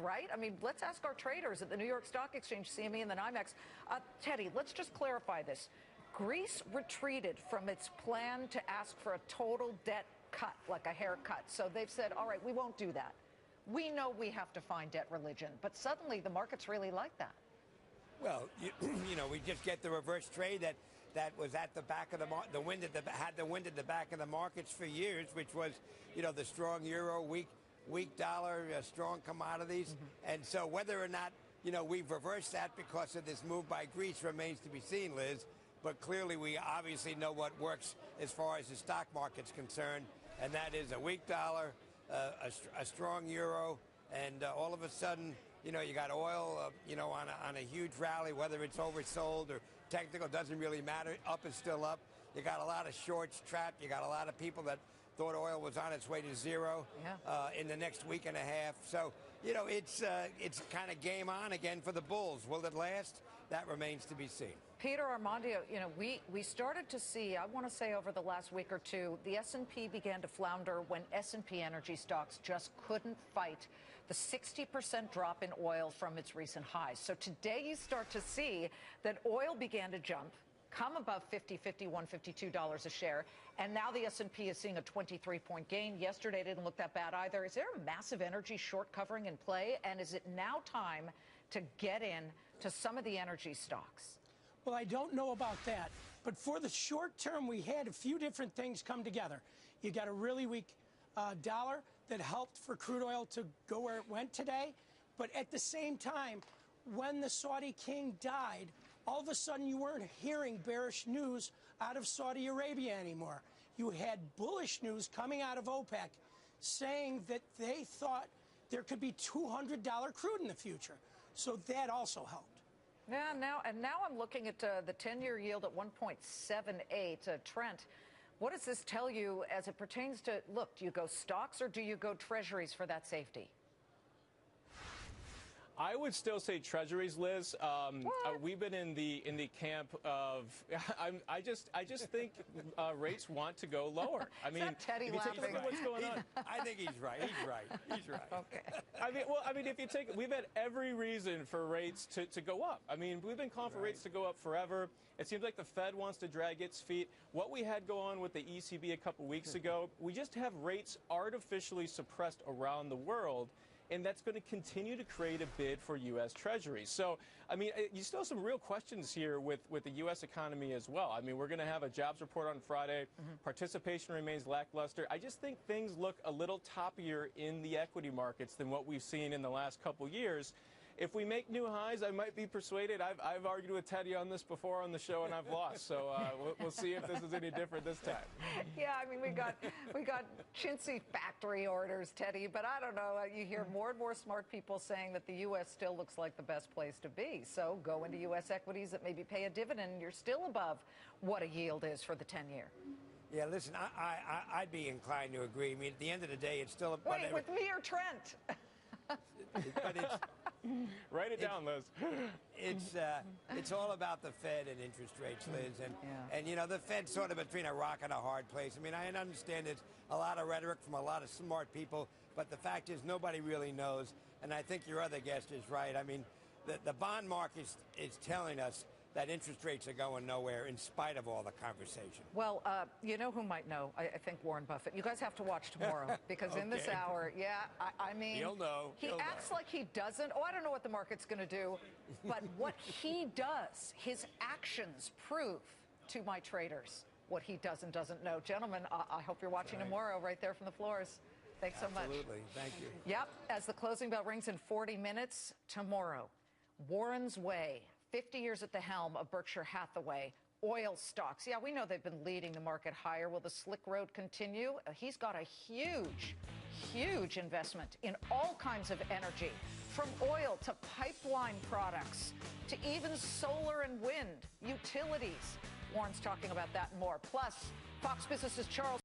right? I mean, let's ask our traders at the New York Stock Exchange, CME and the NYMEX. Teddy, let's just clarify this. Greece retreated from its plan to ask for a total debt cut, like a haircut. So they've said, all right, we won't do that. We know we have to find debt religion, but suddenly the markets really like that. Well, we just get the reverse trade that was at the back of the wind had the wind at the back of the markets for years, which was, the strong euro, weak dollar, strong commodities. And so whether or not, we've reversed that because of this move by Greece remains to be seen, Liz. But clearly we obviously know what works as far as the stock market's concerned, and that is a weak dollar, a strong euro, and all of a sudden, you got oil, on a huge rally, whether it's oversold or technical, doesn't really matter. Up is still up. You got a lot of shorts trapped. You got a lot of people that thought oil was on its way to zero in the next week and a half. So, it's kind of game on again for the bulls. Will it last? That remains to be seen. Peter Armandio, we started to see, I want to say over the last week or two, the S&P began to flounder when S&P energy stocks just couldn't fight the 60% drop in oil from its recent highs. So today you start to see that oil began to jump, come above $50, $51, $52 a share, and now the S&P is seeing a 23-point gain. Yesterday didn't look that bad either. Is there a massive energy short covering in play, and is it now time to get in to some of the energy stocks? Well, I don't know about that, but for the short term, we had a few different things come together. You got a really weak dollar that helped for crude oil to go where it went today, but at the same time, when the Saudi king died, all of a sudden you weren't hearing bearish news out of Saudi Arabia anymore. You had bullish news coming out of OPEC saying that they thought there could be $200 crude in the future. So that also helped. Yeah, now I'm looking at the 10-year yield at 1.78. Trent, what does this tell you as it pertains to, look, do you go stocks or do you go treasuries for that safety? I would still say treasuries, Liz. We've been in the camp of I just think rates want to go lower. I mean, Teddy if you take a look at what's going on, I think he's right. He's right. Okay. I mean, if you take, we've had every reason for rates to go up. I mean, we've been calling for rates to go up forever. It seems like the Fed wants to drag its feet. What we had go on with the ECB a couple weeks ago, we just have rates artificially suppressed around the world. And that's going to continue to create a bid for U.S. Treasuries. So, I mean, you still have some real questions here with the U.S. economy as well. I mean, we're going to have a jobs report on Friday. Participation remains lackluster. I just think things look a little toppier in the equity markets than what we've seen in the last couple years. If we make new highs, I might be persuaded. I've argued with Teddy on this before on the show, and I've lost. So we'll see if this is any different this time. Yeah, I mean, we got chintzy factory orders, Teddy, but I don't know. You hear more and more smart people saying that the U.S. still looks like the best place to be. So go into U.S. equities that maybe pay a dividend, and you're still above what a yield is for the 10-year. Yeah, listen, I'd be inclined to agree. I mean, at the end of the day, it's still a... Wait, with me or Trent? But it's... Write it down, Liz. It's all about the Fed and interest rates, Liz. And the Fed's sort of between a rock and a hard place. I mean, I understand there's a lot of rhetoric from a lot of smart people, but the fact is nobody really knows. And I think your other guest is right. I mean, the bond market is telling us that interest rates are going nowhere in spite of all the conversation. Well, you know who might know? I think Warren Buffett. You guys have to watch tomorrow because in this hour, I mean, he'll know. He acts like he doesn't. Oh, I don't know what the market's going to do, but what he does, his actions prove to my traders what he does and doesn't know. Gentlemen, I hope you're watching tomorrow right there from the floors. Thanks so much. Absolutely. Thank you. Yep. As the closing bell rings in 40 minutes tomorrow, Warren's way. 50 years at the helm of Berkshire Hathaway. Oil stocks. Yeah, we know they've been leading the market higher. Will the slick road continue? He's got a huge investment in all kinds of energy, from oil to pipeline products to even solar and wind, utilities. Warren's talking about that and more. Plus, Fox Business's Charles